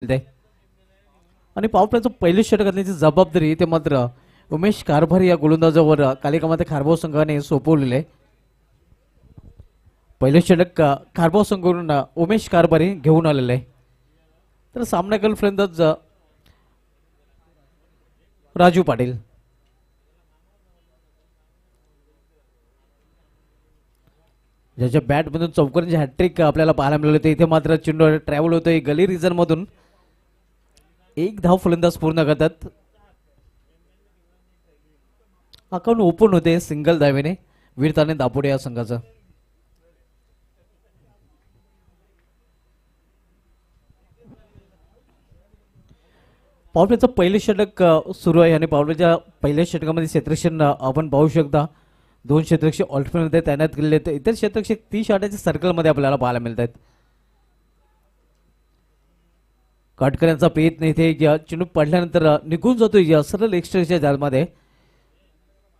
मिळते आणि पॉवर प्लेचं पहिलं षटक घालण्याची जबाबदारी ते मात्र उमेश कारभारी या गोलंदाजावर कालिकामध्ये खारबाव संघाने सोपवलेले आहे. पहिलं षटक खारबाव संघाकडून उमेश कारभारी घेऊन आलेले आहे. तर सामन्यातील फलंदाज राजू पाटील. ज्याच्या बॅटमधून चौकांची हॅट्रिक आपल्याला पाहायला मिळाली होती. इथे मात्र चेंडू ट्रॅव्हल होतोय गली रिजन मधून. एक धाव फलंदाज पूर्ण करतात. अकाउंट ओपन होते सिंगल धावेने वीरताने दापोडे या संघाचं. पॉवरप्लेचं पहिले षटक सुरू आहे आणि पॉवरप्लेच्या पहिल्या षटकामध्ये क्षेत्ररक्षण आपण पाहू शकता. 2 क्षेत्ररक्षक ऑल्टरनेटमध्ये तैनात केलेले आहेत. इतर क्षेत्ररक्षक 30 षटकाच्या सर्कलमध्ये आपल्याला पाहायला मिळत आहेत. काटकऱ्यांचा प्रयत्न इथे चेंडू पडल्यानंतर निघून जातो या सरळ एक्स्ट्राच्या जाळमध्ये.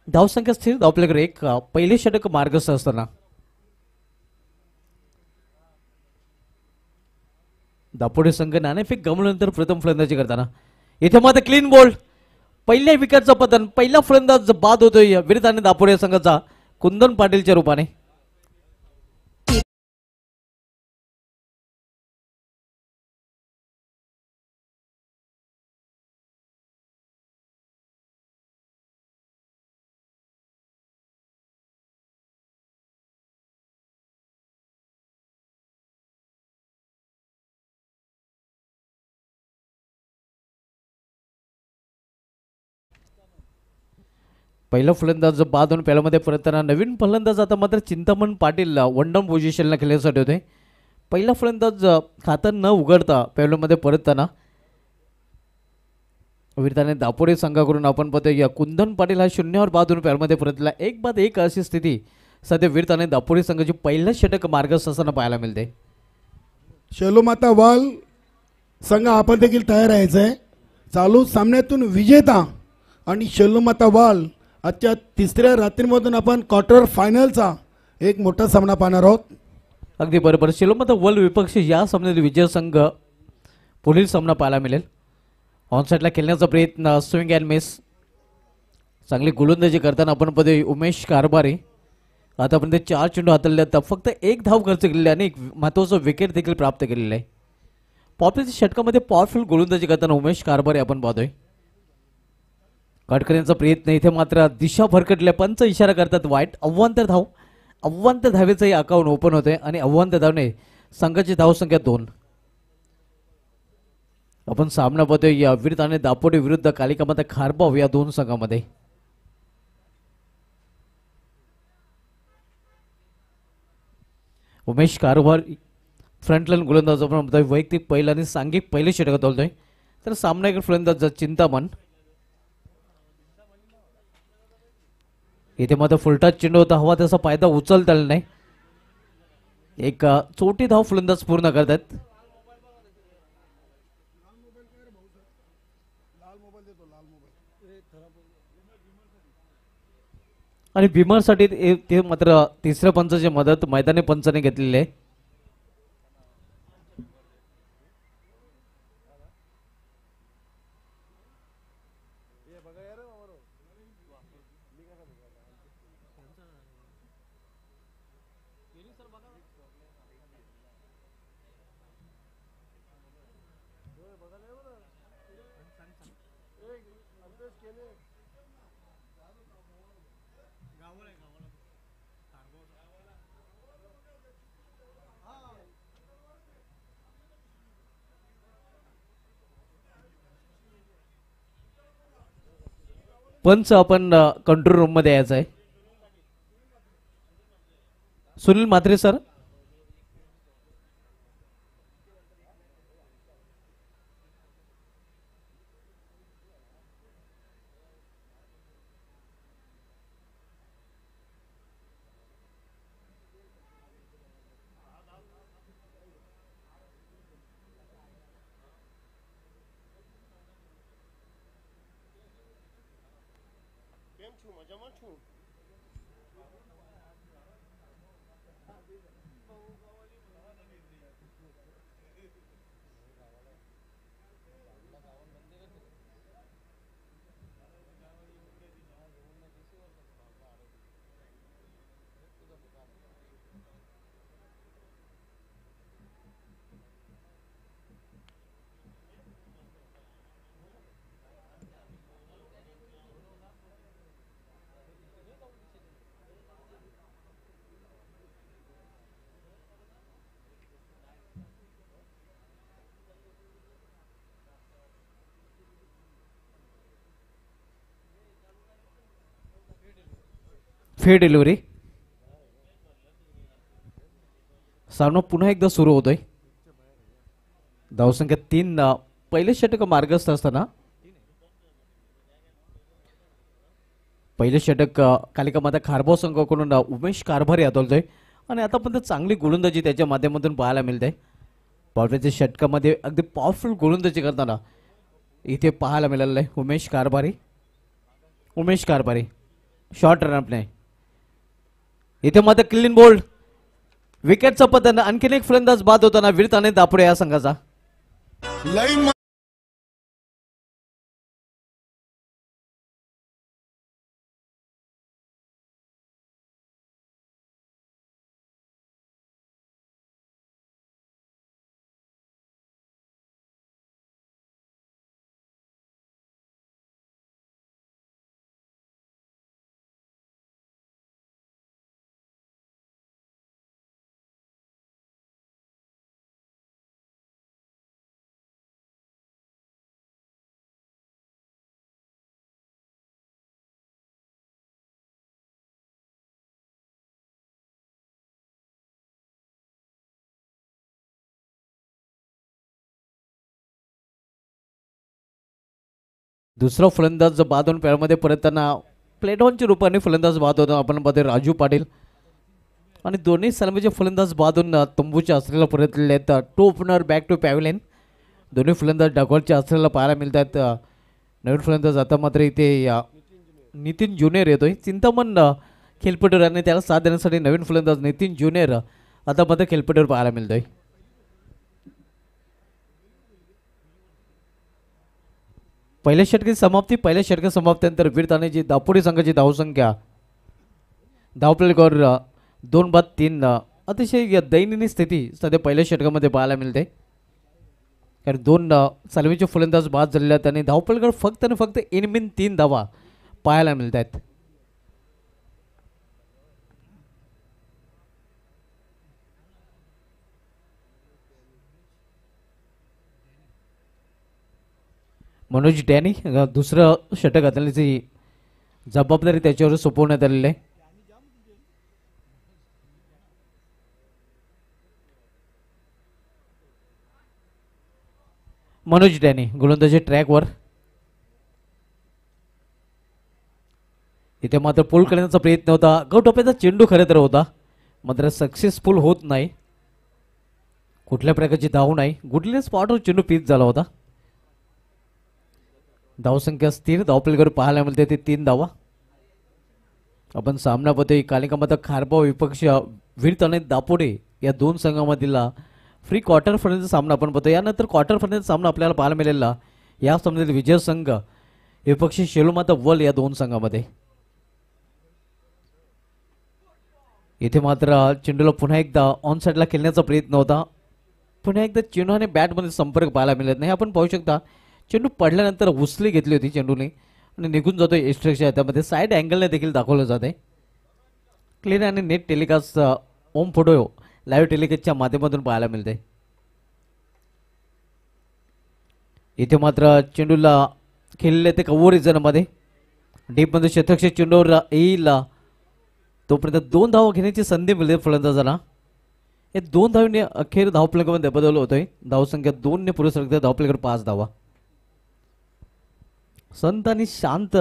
धावसंख्या स्थिर धावपल्याकडे एक पहिले षटक मार्गस्थ असताना दापोडे संघ नाणेफेक गमवल्यानंतर प्रथम फलंदाजी करताना इथे मात्र क्लीन बोल्ड. पहिल्या विकेटचं पतन. पहिला फलंदाज बाद होतोय विरुद्धाने दापोडे संघाचा कुंदन पाटीलच्या रूपाने. पहिला फलंदाज बाद होऊन पहिल्यामध्ये परतताना नवीन फलंदाज आता मात्र चिंतामण पाटील वन डाऊन पोझिशनला खेळण्यासाठी होते. पहिला फलंदाज खाता न उघडता पहिल्यामध्ये परतताना वीरताने दापोडे संघाकडून आपण पाहतोय या कुंदन पाटील हा शून्यावर बाद होऊन पहिल्यामध्ये परतला. 1-1 अशी स्थिती सध्या वीरताने दापोडे संघाची पहिलं षटक मार्गस्थ असताना पाहायला मिळते. शेलोमाता वाल संघ आपण देखील तयार राहायचंय. चालू सामन्यातून विजेता आणि शेलोमाता वाल आजच्या तिसऱ्या रात्रीमधून आपण क्वार्टर फायनलचा एक मोठा सामना पाहणार आहोत. अगदी बरोबर. शेलोमाता वर्ल्ड विपक्ष या सामन्यातील विजय संघ पुढील सामना पाहायला मिळेल. ऑनसाईडला खेळण्याचा प्रयत्न स्विंग अँड मिस. चांगली गोलंदाजी करताना आपण पदे उमेश कारभारी आतापर्यंत 4 चेंडू हाताळले आहेत. फक्त 1 धाव खर्च केलेली आणि एक महत्त्वाचं विकेट देखील प्राप्त केलेलं आहे. पॉपलेच्या षटकामध्ये पॉवरफुल गोलंदाजी करताना उमेश कारभारी आपण पाहतोय. काटकऱ्यांचा प्रयत्न इथे मात्र दिशा भरकटल्या. पंच इशारा करतात वाईट. अव्वांतर धाव. अव्वांतर धावेचंही अकाउंट ओपन होतंय आणि अव्वांतर धावने संघाची धावसंख्या 2. आपण सामना पाहतोय या वीरताने दापोडे विरुद्ध कालिकामाता खारबाव या 2 संघामध्ये. उमेश कारभार फ्रंटलाईन गोलंदाज आपण म्हणतोय. वैयक्तिक पहिला आणि सांघिक पहिले षटकात बोलतोय. तर सामनावीर फलंदाज चिंतामण. इथे मात्र फुलटा चेंडू होता. हवा त्याचा फायदा उचलता आला नाही. एक छोटी धाव फलंदाज पूर्ण करतात. आणि भीमरसाठी ते मात्र तिसऱ्या पंचाची मदत मैदानी पंचाने घेतलेली आहे. पंच आपण कंट्रोल रूम मध्ये यायचं आहे. सुनील म्हात्रे सर. फेर डिलिव्हरी. सामना पुन्हा एकदा सुरू होतोय. धावसंख्या 3. पहिले षटक मार्गस्थ असताना पहिले षटक कालिका माता खारबाव संघाकडून उमेश कारभारी हातवतोय आणि आतापर्यंत चांगली गोलंदाजी त्याच्या माध्यमातून पाहायला मिळते. बॉलच्या षटकामध्ये अगदी पॉवरफुल गोलंदाजी करताना इथे पाहायला मिळालेलं आहे उमेश कारभारी. शॉर्ट रनअप नाही. इथे मात्र क्लीन बोल्ड. विकेटचा पतन. आणखीन एक फलंदाज बाद होताना वीरताने दापुडे या संघाचा. दुसरा फलंदाज बाद होऊन पेळमध्ये परतताना प्लेटॉनच्या रूपाने फलंदाज बाद होतो. आपण पाहतोय राजू पाटील आणि दोन्ही सलामीचे फलंदाज बाद होऊन तंबूच्या आश्रयाला परतलेले आहेत. Two opener back to pavilion. दोन्ही फलंदाज डगॉटच्या आश्रयाला पाहायला मिळतात. नवीन फलंदाज आता मात्र इथे नितीन ज्युनियर येतोय. चिंतामण खेळपट्टीवर आणि त्याला साथ देण्यासाठी नवीन फलंदाज नितीन ज्युनियर आता मात्र खेळपट्टीवर पाहायला मिळतोय. पहिल्या षटकी समाप्तीनंतर वीरतानेची दापोडी संघाची धावसंख्या धावपलकर 2-3. अतिशय दयनीय स्थिती सध्या पहिल्या षटकामध्ये पाहायला मिळते. कारण 2 सलमीचे फलंदाज बाद झालेले आहेत आणि धावपलकर फक्त आणि फक्त 3 धावा पाहायला मिळत आहेत. मनोज डॅनी दुसरं षटक हाताळण्याची जबाबदारी त्याच्यावर सोपवण्यात आलेली आहे. मनोज डॅनी गोलंदाजी ट्रॅकवर. इथे मात्र पूल करण्याचा प्रयत्न होता. गौटोप्याचा चेंडू खरे तर होता मात्र सक्सेसफुल होत नाही. कुठल्या प्रकारची धाव नाही. गुडलेल्या स्पॉटवर चेंडू पिच झाला होता. धावसंख्या स्थिर. धावपलकर पाहायला मिळते ते 3 धावा. आपण सामना पाहतोय कालिका माता खारबाव विपक्ष वीरताने दापोडे या 2 संघामधील फ्री क्वार्टर फायनलचा सामना आपण पाहतो. यानंतर क्वार्टर फायनलचा सामना आपल्याला पाहायला मिळालेला या सामन्यातील विजय संघ विपक्षी शेलूमाता वल या 2 संघामध्ये. इथे मात्र चेंडूला पुन्हा एकदा ऑन साइडला खेळण्याचा प्रयत्न होता. पुन्हा एकदा चेंडूने बॅटमध्ये संपर्क पाहायला मिळत नाही. आपण पाहू शकता चेंडू पडल्यानंतर उचली घेतली होती चेंडूने आणि निघून जातोय एक्स्ट्राच्या. त्यामध्ये साईड अँगलने देखील दाखवलं जाते. क्लिअर आणि नेट टेलिकास्ट ओम फोटो लाईव्ह टेलिकास्टच्या माध्यमातून पाहायला मिळते. इथे मात्र चेंडूला खेळले ते कव्हर रिझनमध्ये डीपमध्ये शतकशे चेंडूवर येईल तोपर्यंत 2 धावा घेण्याची संधी मिळते फलंदाजाला. हे 2 धावांनी अखेर धावफलकामध्ये बदल होतोय. धावसंख्या 2 ने पुढे सरकते. धावफलकर 5 धावा. संत आणि शांत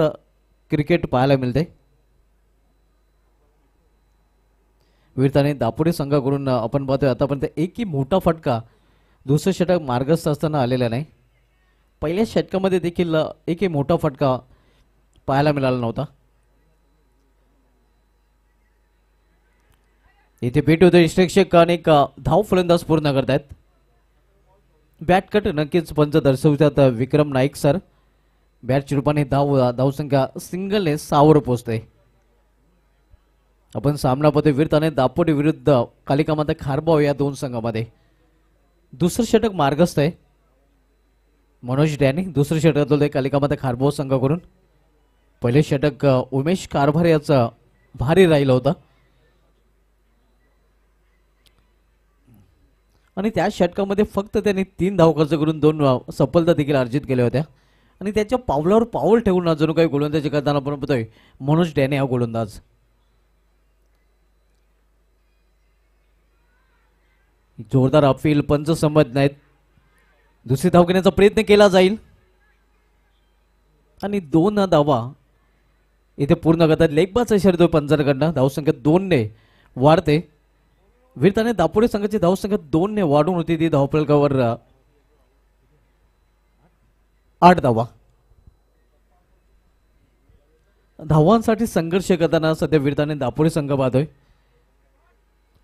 क्रिकेट पाहायला मिळते. वीरताने दापोडी संघाकडून आपण पाहतोय आतापर्यंत एकही मोठा फटका दुसरं षटक मार्गस्थ असताना आलेला नाही. पहिल्या षटकामध्ये देखील एकही मोठा फटका पाहायला मिळाला नव्हता. इथे भेट होते इष्टरक्षक अनेक धाव फलंदाज पूर्ण करतायत. बॅट कट नक्कीच पंच दर्शवतात विक्रम नाईक सर. बॅटच्या रूपाने धावसंख्या सिंगलने 6 वर पोहोचते. आपण सामना पाहतोय वीरताने दापोडी विरुद्ध कालिका माता खारबाव या 2 संघामध्ये. दुसरं षटक मार्गस्थ आहे. मनोज डॅनी दुसरं षटक होतंय कालिका माता खारबाव संघाकडून. पहिले षटक उमेश कारभार याचं भारी राहिलं होतं आणि त्या षटकामध्ये फक्त त्यांनी 3 धाव खर्च करून 2 सफलता देखील अर्जित केल्या होत्या आणि त्याच्या पावलावर पाऊल ठेवून अजून काही गोलंदाजी करताना आपण बघतोय मनोज डॅने हा गोलंदाज. जोरदार अपील, पंच संमत नाहीत. दुसरी धाव घेण्याचा प्रयत्न केला जाईल आणि 2 धावा इथे पूर्ण करतात. लेगबाज इशारा पंचांकडनं. धावसंख्या 2 ने वाढते. वीरताने दापोडे संघाची धावसंख्या 2 ने वाढून होती ती धावफलकावर 8 धावा. धावांसाठी संघर्ष करताना सध्या वीरताने दापोडे संघ पाहतोय.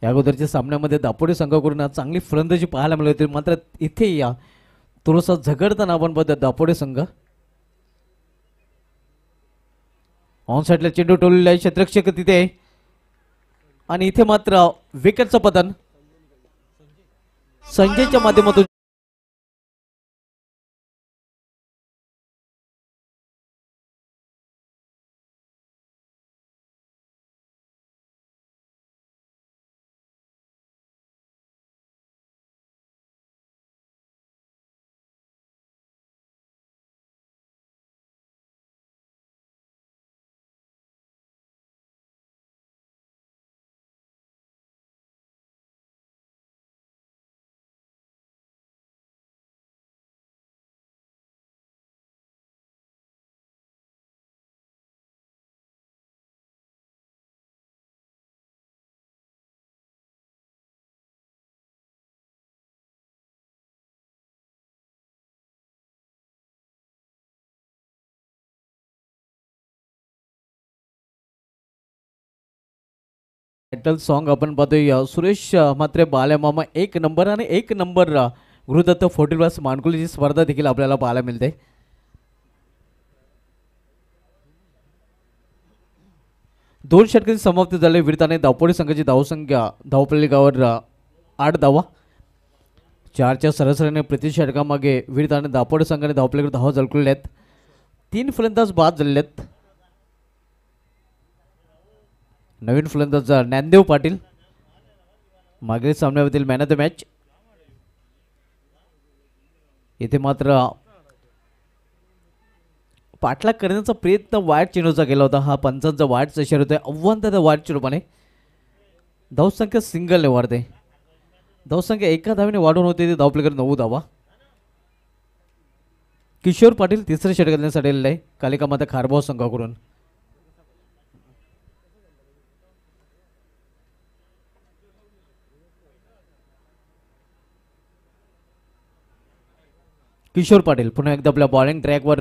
या अगोदरच्या सामन्यामध्ये दापोडे संघाकडून आज चांगली फलंदाजी पाहायला मिळाली होती, मात्र इथे या थोडासा झगडताना आपण पाहतो दापोडे संघ. ऑन साईडला चेंडू टोललेला आहे, क्षेत्ररक्षक तिथे आहे आणि इथे मात्र विकेटचं पतन संजयच्या माध्यमातून. टायटल सॉन्ग आपण पाहतोय. सुरेश मात्रे बाल्यामामा 1 नंबर आणि 1 नंबर गुरुदत्त 40+ मानकुलीची स्पर्धा देखील आपल्याला पाहायला मिळते. दोन षटकांची समाप्ती झाली. वीरताने दापोडे संघाची धावसंख्या धावफलकावर 8 धावा. 4च्या सरासरीने प्रति षटकामागे वीरताने दापोडे संघाने धावफलकावर धावा झळकलेल्या आहेत. 3 फलंदाज बाद झालेले आहेत. नवीन फलंदाज ज्ञानदेव पाटील, मागील सामन्यामधील मॅन ऑफ द मॅच. इथे मात्र पाठलाग करण्याचा प्रयत्न वाईट चेंडूचा केला होता. हा पंचांचा वाईटचा इशारा होता. आव्हान त्या वाईट चेंडूपाने धावसंख्या सिंगलने वाढते. धावसंख्या 1 धावेने वाढून होते. ते धावफलकावर 9 धावा. किशोर पाटील तिसरे षटक करण्यासाठी आलेले आहे कालिका माता खारबाव संघाकडून. किशोर पाटील पुन्हा एकदा आपल्या बॉलिंग ट्रॅकवर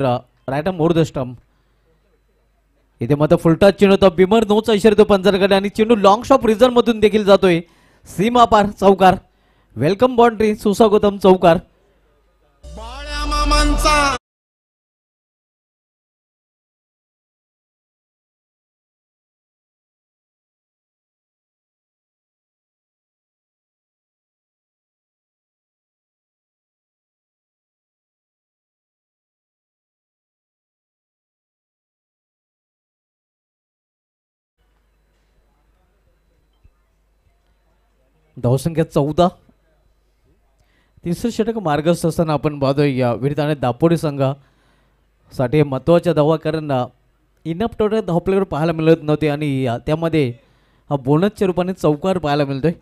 राईट मोर द स्टंप. इथे मात्र फुलटा चेंडू होता. बिमर नोचा इशारा तो पंचांकडे आणि चेंडू लॉंग शॉप रिझल्ट मधून देखील जातोय. सीमा पार चौकार. वेलकम बाउंड्री सुस्वागतम चौकार. धावसंख्या 14. तिसरं षटक मार्गस्थ असताना आपण पाहतोय या वीरताने दापोडे संघासाठी महत्त्वाच्या धावा, कारण इनफ टोटल धावफलकावर पाहायला मिळत नव्हते आणि त्यामध्ये हा बोनसच्या रूपाने चौकार पाहायला मिळतोय.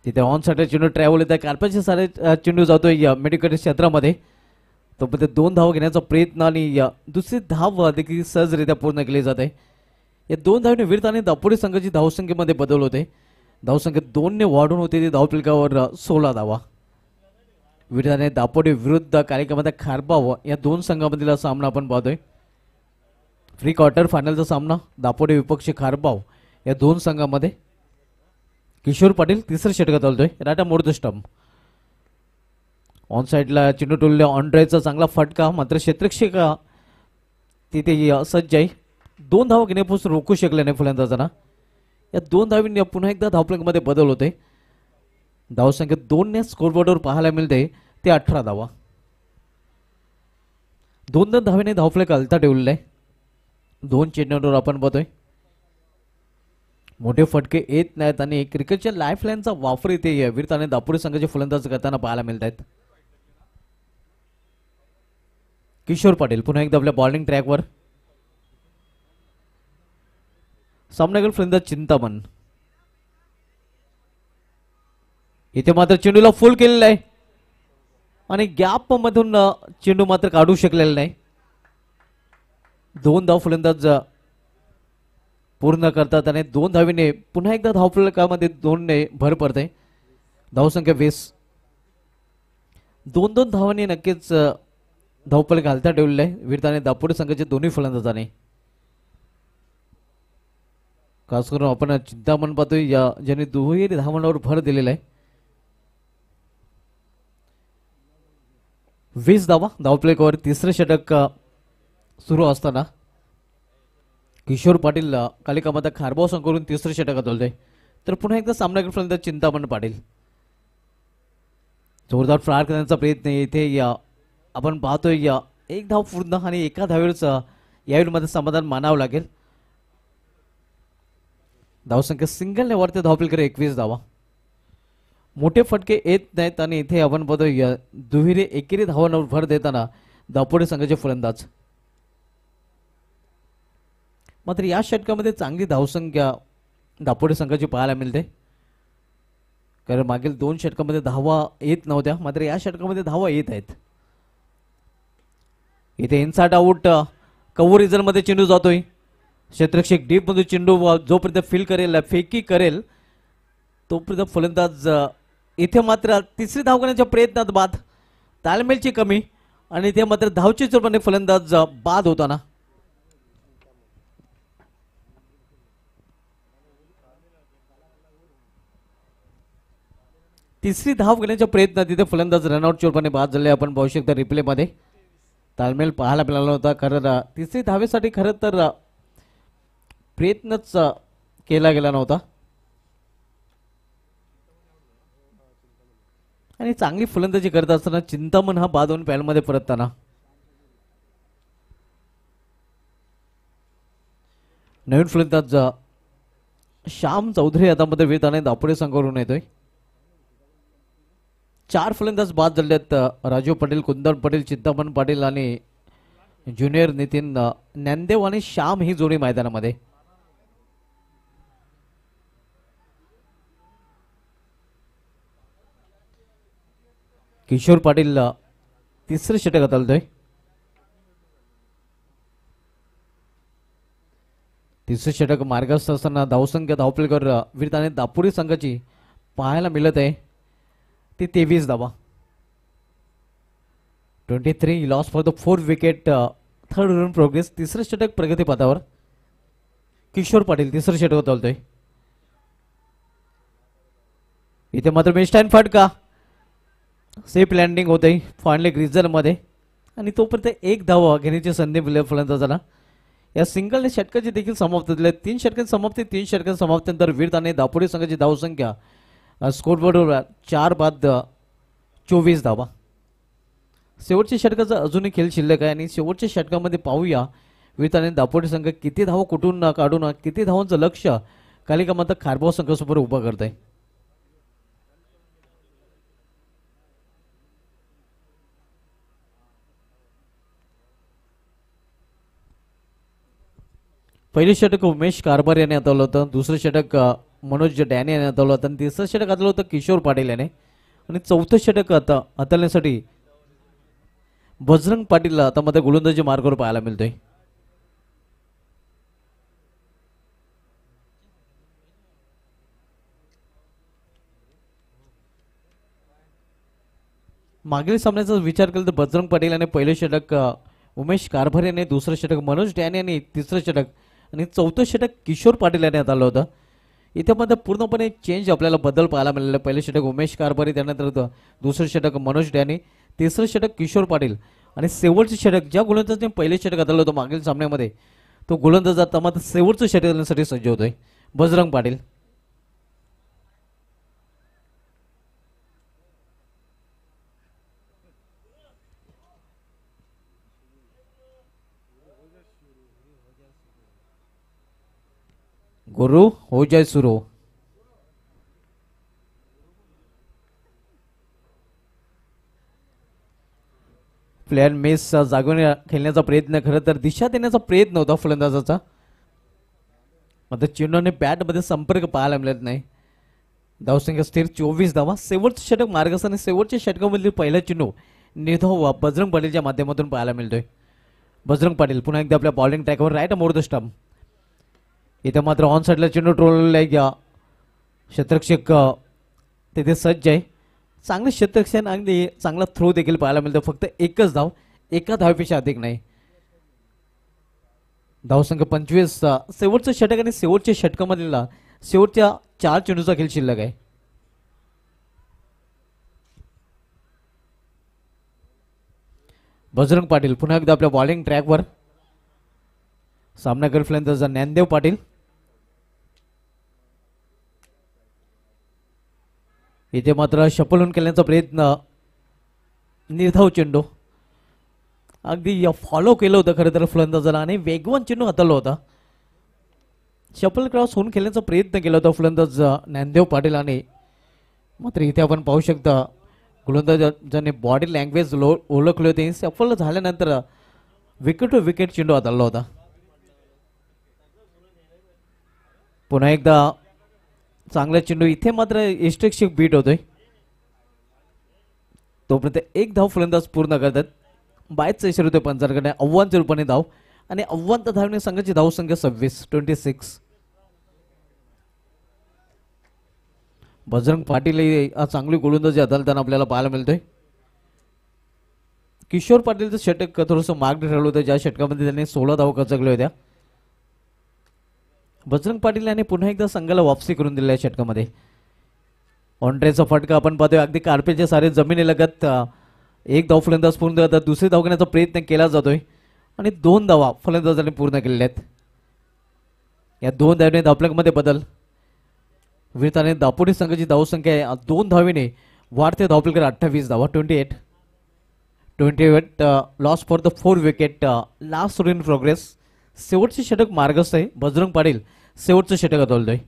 तिथे ऑन साईड चेंडू ट्रॅव्हल येत आहे. कार्पाच्या सारे चेंडू जातोय मेडिकल क्षेत्रामध्ये. तो पण 2 धावा घेण्याचा प्रयत्न आणि दुसरी धाव देखील सहजरित्या पूर्ण केली जाते. या 2 धावेने वीरताने दापोडे संघाची धावसंख्येमध्ये बदल होते. धावसंख्या 2 ने वाढून होते. ते धावफलकावर 16 धावा. वीरताने दापोडे विरुद्ध कालिकामध्ये खारबाव या 2 संघामधील सामना आपण पाहतोय. प्री क्वार्टर फायनलचा सामना दापोडे विपक्षी खारबाव या 2 संघामध्ये. किशोर पाटील तिसरं षटकात चालतोय. Rata more the stump. On साईडला चेंडू टोलले. ऑनड्रायचा चांगला फटका, मात्र क्षेत्ररक्षक तिथे सज्ज आहे. 2 धावा घेण्यापासून रोखू शकले नाही फलंदाजांना. या 2 धावींनी पुन्हा एकदा धावफलकामध्ये बदल होते. धावसंख्या 2 ने स्कोरबोर्डवर पाहायला मिळते ते 18 धावा. 2 धावेने धावफलक हलता ठेवलेला आहे. 2 चेंडूंवर आपण पाहतोय मोठे फटके येत नाहीत आणि क्रिकेटच्या लाईफलाईनचा वापर इथे वीरताने दापोडे संघाचे फलंदाज करताना पाहायला मिळत आहेत. किशोर पाटील पुन्हा एकदा आपल्या बॉलिंग ट्रॅकवर. सामन्याकडे फलंदाज चिंतामण. इथे मात्र चेंडूला फुल केलेला आहे आणि गॅप मधून चेंडू मात्र काढू शकलेला नाही. 2 धाव फलंदाज पूर्ण करतात आणि 2 धावीने पुन्हा एकदा धावफलकामध्ये 2 ने भर पडते. धावसंख्या 20. 2-2 धावांनी नक्कीच धावफलक घालता ठेवलेला आहे वीरताने दापोडे संघाचे दोन्ही फलंदाजाने. खास करून आपण चिंतामण पाहतोय या ज्यांनी दुहेरी धावांवर भर दिलेला आहे. 20 धावा धावफलकावर. तिसरं षटक सुरू असताना किशोर पाटील कालिकामाता खारबाव संघाकडून तिसरं षटक अदलतोय. तर पुन्हा एकदा सामनावीर फलंदाज चिंतामण पाटील. जोरदार प्रहार करण्याचा प्रयत्न इथे या आपण पाहतोय. या 1 धाव पूर्ण आणि एका धावेवरच यावेळी मध्ये समाधान मानावं लागेल. धावसंख्या सिंगलने वरती धावफलकावर 21 धावा. मोठे फटके येत नाहीत आणि इथे आपण पाहतोय दुहेरी एकेरी धावांवर भर देताना दापोडे संघाचे फलंदाज. मात्र या षटकामध्ये चांगली धावसंख्या दापोडे संघाची पाहायला मिळते. कारण मागील 2 षटकामध्ये धावा येत नव्हत्या, मात्र या षटकामध्ये धावा येत आहेत. इथे इनसाइड आउट कव्हर रिझन मध्ये चेंडू जातोय. क्षेत्ररक्षक डीप मध्ये चेंडू जोपर्यंत फील करेल फेकी करेल तोपर्यंत फलंदाज. इथे मात्र तिसरी धाव करण्याच्या प्रयत्नात बाद. ताळमेलची कमी आणि इथे मात्र धावची चोरपणे फलंदाज बाद होताना. तिसरी धाव घेण्याच्या प्रयत्नात तिथे फलंदाज रनआउट चोरपणे बाद झाले. आपण पाहू शकता रिप्ले मध्ये ताळमेल पाहायला मिळाला होता. कारण तिसरी धावेसाठी खरं तर प्रयत्नच केला गेला नव्हता आणि चांगली फलंदाजी करत असताना चिंतामण हा बाद होऊन पॅनलमध्ये परतताना. नवीन फलंदाज श्याम चौधरी आता मध्ये वेताने दापोडे संघावरून येतोय. 4 फलंदाज बाद झालेत. राजू पटेल, कुंदन पटेल, चिंतामण पाटील आणि ज्युनियर नितीन ज्ञानदेव आणि श्याम ही जोडी मैदानामध्ये. किशोर पाटील तिसरे षटक हाताळतोय. तिसरे षटक मार्गस्थ असताना धावसंख्या धावफलकावर वीरताने दापोडी संघाची पाहायला मिळत आहे ती 23 धावा. 23 loss for the 4 wicket. Third run progress. तिसरं षटक प्रगतीपथावर. किशोर पाटील तिसरं षटक हाताळतोय. इथे मात्र मिस्टाईन फटका. सेफ लँडिंग होते फायनली ग्रीजर मध्ये आणि तोपर्यंत 1 धाव घेण्याची संधी मिळाली फलंदाजाला. या सिंगलने षटकाची देखील समाप्त झाले. 3 षटकांची समाप्ती. 3 षटकांची समाप्तीनंतर वीरताने दापोडी संघाची धावसंख्या स्कोरबोर्डवर 4 बाद 24 धावा. शेवटच्या षटकाचा अजूनही खेळ शिल्लक आहे आणि शेवटच्या षटकामध्ये पाहूया वीरताने दापोडी संघ किती धाव कुठून काढून किती धावांचं लक्ष कालिकामाता खारबाव संघासमोर उभं करत आहे. पहिले षटक उमेश कारभार याने हाताळलं होतं. दुसरं षटक मनोज डॅने याने हाताळलं होतं आणि तिसरं षटक हाताळलं होतं किशोर पाटील याने आणि चौथं षटक आता हाताळण्यासाठी बजरंग पाटील आता मध्ये गोलंदाजी मार्गावर पाहायला मिळतोय. मागील सामन्याचा विचार केला तर बजरंग पाटील याने पहिले षटक, उमेश कारभार याने दुसरं षटक, मनोज डॅने यांनी तिसरं षटक आणि चौथं षटक किशोर पाटील याने हाताळलं होतं. इथे मध्ये पूर्णपणे चेंज आपल्याला बदल पाहायला मिळालेला. पहिले षटक उमेश कारभारी, त्यानंतर दुसरं षटक मनोज डॅने, तिसरं षटक किशोर पाटील आणि शेवटचे षटक ज्या गोलंदाजाने पहिले षटक हाताळलं होतं मागील सामन्यामध्ये तो गोलंदाज आता मात्र शेवटचं षटक करण्यासाठी सज्ज होतोय बजरंग पाटील. गुरु हो जाए सुरू. प्लेयर मेस जागून खेळण्याचा प्रयत्न, खरं तर दिशा देण्याचा प्रयत्न होता फलंदाजाचा आता चेंडूने बॅटमध्ये संपर्क पाहायला मिळत नाही. धावसंख्या स्थिर 24 धावा. शेवटचं षटक मार्गस्थ आणि शेवटच्या षटकामधील पहिला चेंडू निर्धाव बजरंग पाटीलच्या माध्यमातून पाहायला मिळतोय. बजरंग पाटील पुन्हा एकदा आपल्या बॉलिंग ट्रॅकवर राईट मोर द स्टंप. इथे मात्र ऑन साईडला चेंडू ट्रोल घ्या. क्षेत्ररक्षक तिथे सज्ज आहे. चांगले क्षेत्ररक्षण आणि चांगला थ्रो देखील पाहायला मिळतो. फक्त एकच धाव, एका धावेपेक्षा अधिक नाही. धावसंख्या 25. शेवटचं षटक आणि शेवटच्या षटकामधील शेवटच्या 4 चेंडूचा खेळ शिल्लक आहे. बजरंग पाटील पुन्हा एकदा आपल्या बॉलिंग ट्रॅकवर. सामना करफलंदाज ज्ञानदेव पाटील. इथे मात्र शपलून खेळण्याचा प्रयत्न. निर्धाव चेंडू अगदी फॉलो केलं होतं खरं तर फलंदाजाला आणि वेगवान चेंडू हाताळला होता. शपल क्रॉस होऊन खेळण्याचा प्रयत्न केला होता फलंदाज ज्ञानदेव पाटील आणि मात्र इथे आपण पाहू शकता गोलंदाजाने बॉडी लँग्वेज ओळखले होते. सफल झाल्यानंतर विकेट विकेट चेंडू हाताळला होता. पुन्हा एकदा चांगला चेंडू. इथे मात्र यष्टरक्षक बीट होतोय. तोपर्यंत एक धाव फलंदाज पूर्ण करतात. 22 इशारा होते पंचांकडे. आव्हानच्या रूपाने धाव आणि आव्हान धावणे संघाची धावसंख्या 26. बजरंग पाटील चांगली गोलंदाजी हाताळताना आपल्याला पाहायला मिळतोय. किशोर पाटीलचं षटक थोडंसं मार्ग ठरवलं होतं ज्या षटकामध्ये त्यांनी 16 धावा कचकल्या होत्या. बजरंग पाटील यांनी पुन्हा एकदा संघाला वापसी करून दिल्या षटकामध्ये. ऑन्ट्रेचा फटका आपण पाहतोय अगदी कार्पेटच्या सारे जमिनीलगत. एक धाव फलंदाज पूर्ण करतात. दुसरी धाव घेण्याचा प्रयत्न केला जातोय आणि 2 धावा फलंदाजांनी पूर्ण केलेल्या आहेत. या 2 धावेने धावफलकामध्ये बदल. विरताने दापोली संघाची धावसंख्या 2 धावेने वाढते. धावफलक 28 धावा. 28 loss for the 4 wicket. Last over in progress. शेवटचे षटक मार्गस्थ आहे. बजरंग पाटील शेवटचं षटक हाताळतोय.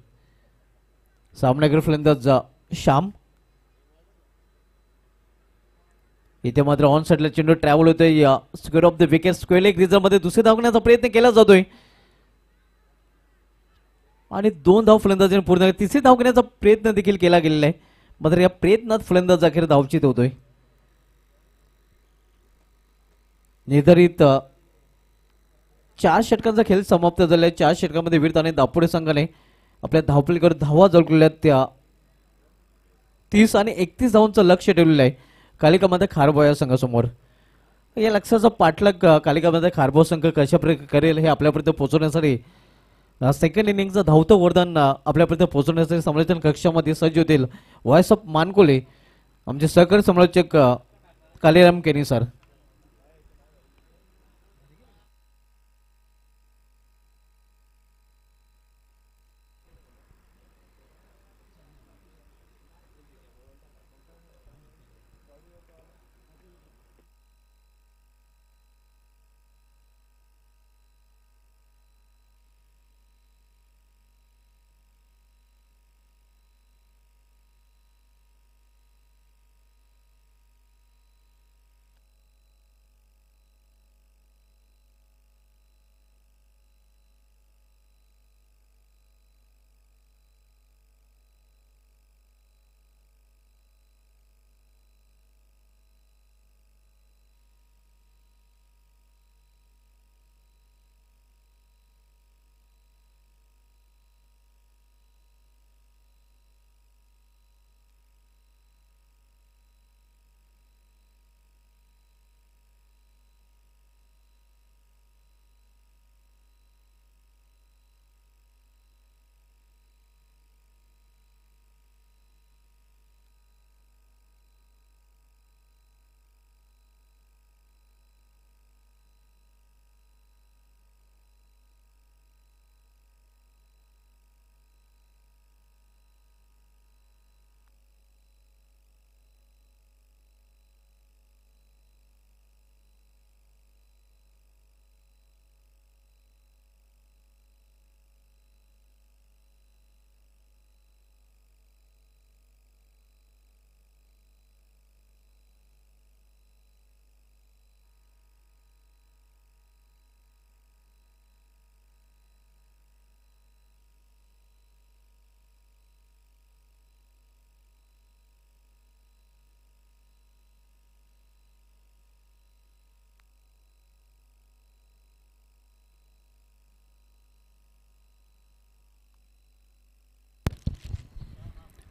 सामनावीर फलंदाज श्याम. इथे मात्र ऑन साईडला चेंडू ट्रॅव्हल होतोय. Square off the wicket square leg reserve दुसरी धाव घेण्याचा प्रयत्न केला जातोय आणि 2 धाव फलंदाजाने पूर्ण. तिसरी धाव घेण्याचा प्रयत्न देखील केला गेलेला आहे. मात्र या प्रयत्नात फलंदाज अखेर धावचित होतोय. निर्धारित 4 षटकांचा खेळ समाप्त झालाय. 4 षटकांमध्ये वीरताने दापोडे संघाने आपल्या धावफलकावर धावा जोडलेल्या त्या 30 आणि 31 धावांचं लक्ष ठेवलेलं आहे कालिकामध्ये खारबो या संघासमोर. या लक्ष्याचा पाठलाग कालिकामध्ये खारबो संघ कशा प्रकारे करेल हे आपल्यापर्यंत पोहोचवण्यासाठी सेकंड इनिंगचं धावतं वरदान आपल्यापर्यंत पोहोचवण्यासाठी समालोचन कक्षामध्ये सज्ज होतील व्हॉइस ऑफ मानकोले आमचे सहकारी समालोचक कालीराम केनी सर.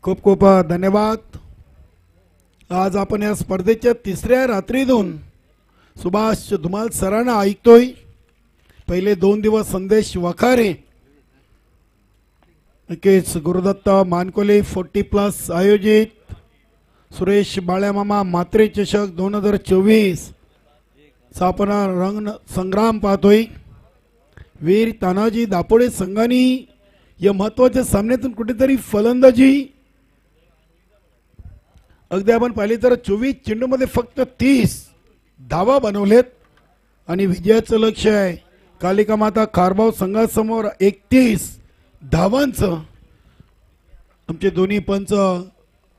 खूप खूप धन्यवाद. आज आपण या स्पर्धेच्या तिसऱ्या रात्रीतून सुभाष धुमाल सरांना ऐकतोय. पहिले 2 दिवस संदेश वखारे, नक्कीच गुरुदत्त मानकोली 40+ आयोजित सुरेश बाळ्यामामा मात्रे चषक 2024 चा आपण रंग संग्राम पाहतोय. वीर तानाजी दापोडे संघाने या महत्वाच्या सामन्यातून कुठेतरी फलंदाजी अगदी आपण पाहिले तर 24 चेंडूमध्ये फक्त 30 धावा बनवलेत आणि विजयाचं लक्ष आहे कालिका माता खारबाव संघासमोर 31 धावांचं. आमचे दोन्ही पंच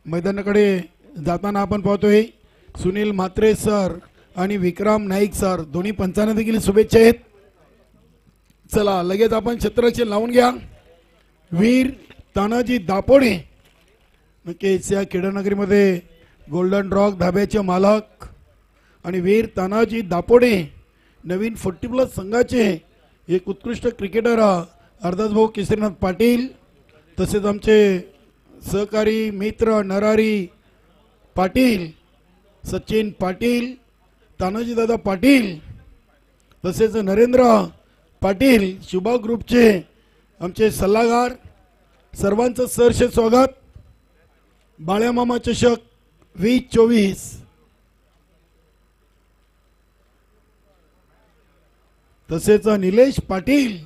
मैदानाकडे जाताना आपण पाहतोय. सुनील म्हात्रे सर आणि विक्रम नाईक सर दोन्ही पंचांना देखील शुभेच्छा आहेत. चला लगेच आपण क्षेत्ररक्षण लावून घ्या. वीर तानाजी दापोडे नक्कीच या क्रीडानगरीमध्ये गोल्डन रॉक धाब्याचे मालक आणि वीर तानाजी दापोडे नवीन 40+ संघाचे एक उत्कृष्ट क्रिकेटर अर्धास भाऊ केसरीनाथ पाटील, तसेच आमचे सहकारी मित्र नरारी पाटील, सचिन पाटील, तानाजी दादा पाटील, तसेच नरेंद्र पाटील शुभा ग्रुपचे आमचे सल्लागार, सर्वांचं सहर्ष स्वागत. बाळ्यामामा चषक 2024 तसेच निलेश पाटील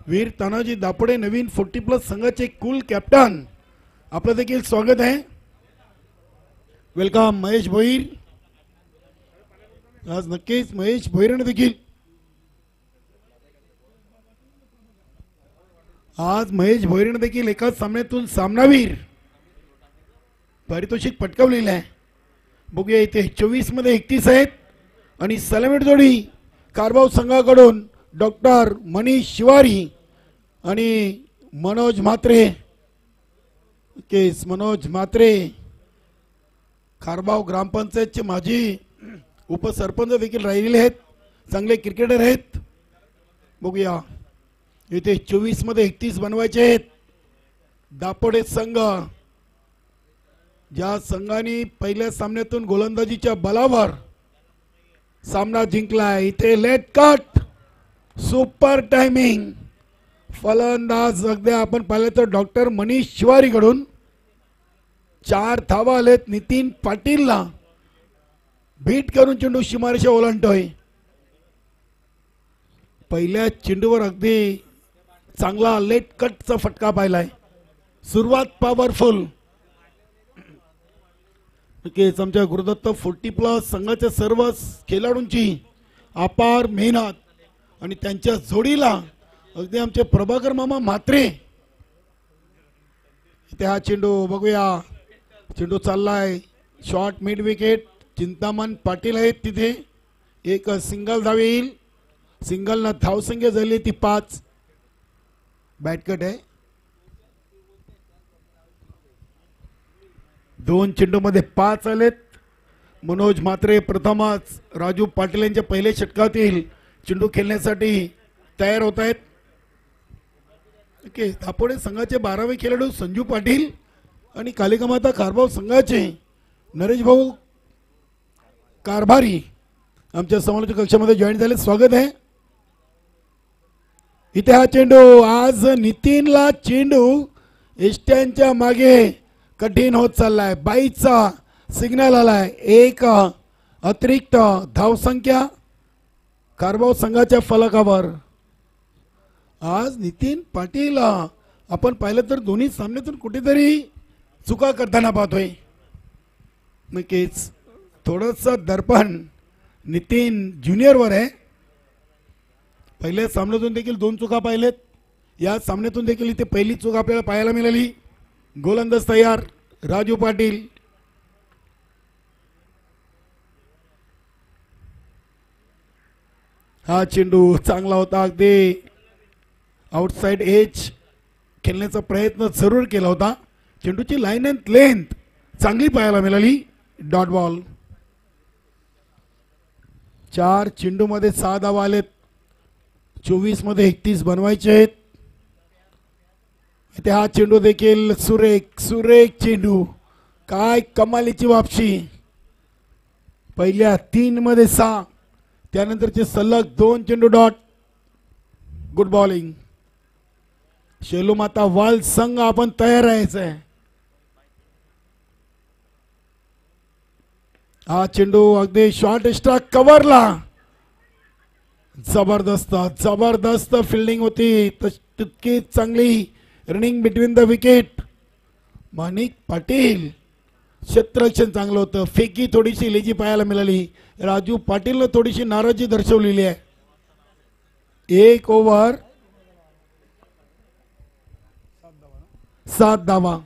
वीर तानाजी दापोडे नवीन 40+ संघाचे कुल कॅप्टन, आपलं देखील स्वागत आहे. वेलकम महेश भोईर. आज नक्कीच महेश भोईरने देखील एकाच सामन्यातून सामनावीर पारितोषिक पटकावलेलं आहे. बघूया इथे 24 मध्ये 31 आहेत आणि सलामीट जोडी कारभाव संघाकडून डॉक्टर मनीष शिवारी आणि मनोज म्हात्रे. मनोज म्हात्रे खारबाव ग्रामपंचायतचे माजी उपसरपंच देखील राहिलेले आहेत, चांगले क्रिकेटर आहेत. बघूया इथे 24 मध्ये 31 बनवायचे आहेत. दापोडे संघ ज्या संघाने पहिल्या सामन्यातून गोलंदाजीच्या बलावर सामना जिंकलाय. इथे लेट कट, सुपर टायमिंग, फलंदाज अगदी आपण पाहिलं तर डॉक्टर मनीष शिवारी कडून 4 धावा आलेत. नितीन पाटीलला बीट करून चेंडू सीमारेषा ओलांडतोय. पहिल्या चेंडूवर अगदी चांगला लेट कटचा फटका पाहिलाय. सुरुवात पॉवरफुल. नक्कीच आमच्या गुरुदत्त 40+ संघाच्या सर्व खेळाडूंची अपार मेहनत आणि त्यांच्या जोडीला अगदी आमचे प्रभाकर मामा म्हात्रे. इथे हा चेंडू बघूया, चेंडू चाललाय short mid wicket. Chintaman Patil आहेत तिथे. एक सिंगल धाव येईल. सिंगलनं धावसंख्या झाली ती 5. बॅटकट आहे. 2 चेंडूमध्ये 5 आलेत. मनोज म्हात्रे प्रथमच राजू पाटील यांच्या पहिल्या षटकातील चेंडू खेळण्यासाठी तयार होत आहेत. दापोडे संघाचे 12वे खेळाडू संजू पाटील आणि कालिका माता खारबाव संघाचे नरेश भाऊ कारभारी आमच्या समालोचक कक्षामध्ये जॉईन झाले. स्वागत आहे. इथे हा चेंडू आज नितीनला चेंडू एस्ट्यांच्या मागे कठीण होत चाललाय. 22चा सिग्नल आलाय. एक अतिरिक्त धावसंख्या कारभाव संघाच्या फलकावर. आज नितीन पाटील आपण पाहिलं तर दोन्ही सामन्यातून कुठेतरी चुका करताना पाहतोय. नक्कीच थोडंसं दर्पण नितीन ज्युनियरवर आहे. पहिल्या सामन्यातून देखील 2 चुका पाहिलेत. या सामन्यातून देखील इथे पहिली चूक आपल्याला पाहायला मिळाली. गोलंदाज तयार राजू पाटील. हा चेंडू चांगला होता. अगदी आउटसाइड एज खेळण्याचा प्रयत्न जरूर केला होता. चेंडूची लाईन अँड लेंथ चांगली पाहायला मिळाली. Dot ball. 4 चेंडूमध्ये 6 धावा आलेत. 24 मध्ये 31 बनवायचे आहेत. इथे हा चेंडू देखील सुरेख सुरेख चेंडू, काय कमालीची वापशी. पहिल्या 3 मध्ये 6, त्यानंतरचे सलग 2 चेंडू डॉट. Good bowling. शेलू माता वाल संघ आपण तयार राहायचंय. हा चेंडू अगदी शॉर्ट स्ट्राइक कव्हरला. जबरदस्त जबरदस्त फिल्डिंग होती, तितकी चांगली रनिंग बिटवीन द विकेट. माणिक पाटील क्षेत्ररक्षण चांगलं होतं, फेकी थोडीशी लेजी पाहायला मिळाली. राजू पाटीलनं थोडीशी नाराजी दर्शवलेली आहे. 1 ओव्हर 7 धावा.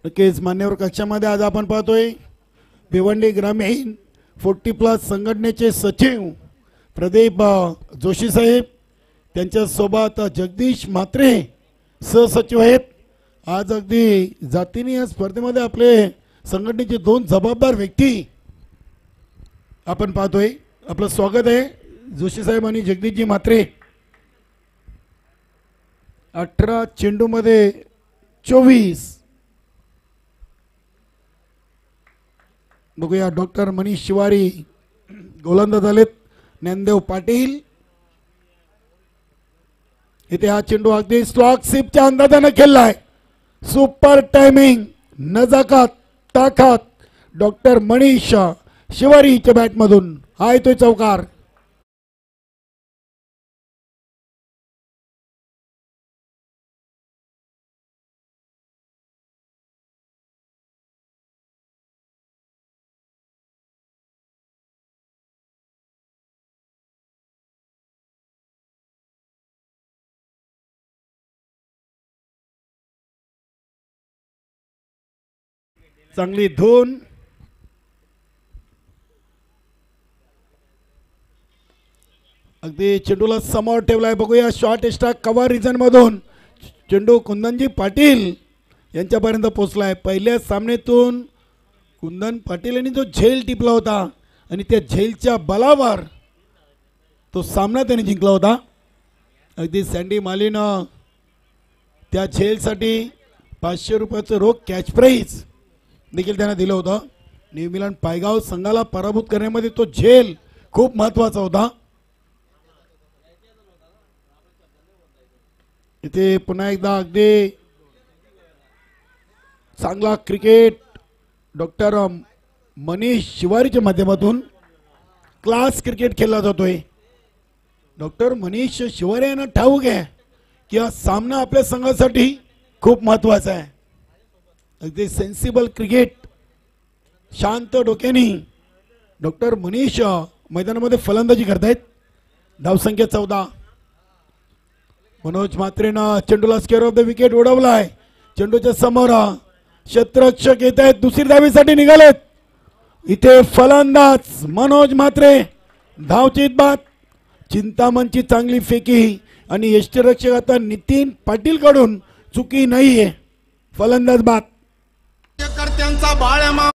नक्कीच मान्यवर कक्षामध्ये आज आपण पाहतोय भिवंडी ग्रामीण 40+ संघटनेचे सचिव प्रदीप जोशी साहेब, त्यांच्यासोबत जगदीश म्हात्रे सहसचिव आहेत. आज अगदी जातीने या स्पर्धेमध्ये आपले संघटनेचे 2 जबाबदार व्यक्ती आपण पाहतोय. आपलं स्वागत आहे जोशी साहेब आणि जगदीशजी म्हात्रे. 18 चेंडूमध्ये 24. बघूया डॉक्टर मनीष शिवारी गोलंदाज आलेत. ज्ञानदेव पाटील. इथे हा चेंडू अगदी स्लॉक सिपच्या अंदाजाने खेळलाय. सुपर टायमिंग, नजाकत, ताकद डॉक्टर मनीष शिवारीच्या बॅटमधून. हा येतोय चौकार. चांगली धून. अगदी चेंडूला समोर ठेवलाय. बघूया शॉर्ट स्ट्राइक कव्हर रिजन मधून चेंडू कुंदनजी पाटील यांच्यापर्यंत पोहोचलाय. पहिल्या सामन्यातून कुंदन पाटील यांनी जो झेल टिपला होता आणि त्या झेलच्या बलावर तो सामना त्याने जिंकला होता. अगदी सँडी मालीनं त्या झेलसाठी 500 रुपयाचं रोख कॅच प्राईज देखील त्यांना दिलं होतं. न्यूझीलंड पायगाव संघाला पराभूत करण्यामध्ये तो झेल खूप महत्वाचा होता. इथे पुन्हा एकदा अगदी चांगला क्रिकेट डॉक्टर मनीष शिवारीच्या माध्यमातून क्लास क्रिकेट खेळला जातोय. डॉक्टर मनीष शिवारी यांना ठाऊक आहे की हा सामना आपल्या संघासाठी खूप महत्वाचा आहे. अगदी सेन्सिबल क्रिकेट, शांत डोक्याने डॉक्टर मनीष मैदानामध्ये फलंदाजी करतायत. धावसंख्या 14. मनोज म्हात्रेनं चेंडूला स्क्वेअर ऑफ द विकेट उडवलाय. चेंडूच्या समोर क्षेत्ररक्षक येत आहेत, दुसरी धावीसाठी निघालेत. इथे फलंदाज मनोज म्हात्रे. धावचीत बाद. चिंतामणची चांगली फेकी आणि यष्टीरक्षक आता नितीन पाटील कडून चुकी नाहीये. फलंदाज बाद. त्यांचा बाळमा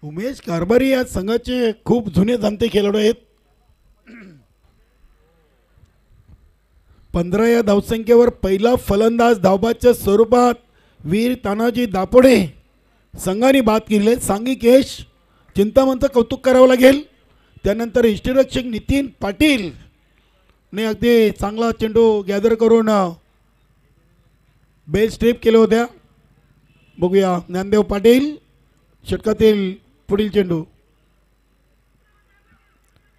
उमेश कारभारी या संघाचे खूप जुने जाणते खेळाडू आहेत. 15 या धावसंख्येवर पहिला फलंदाज धावबाच्या स्वरूपात वीर तानाजी दापोडे संघाने बाद केले. सांघिक यश चिंतामणचं कौतुक करावं लागेल. त्यानंतर यष्टीरक्षक नितीन पाटील ने अगदी चांगला चेंडू गॅदर करून बेल स्ट्रिप केल्या होत्या. बघूया ज्ञानदेव पाटील षटकातील पुढील चेंडू.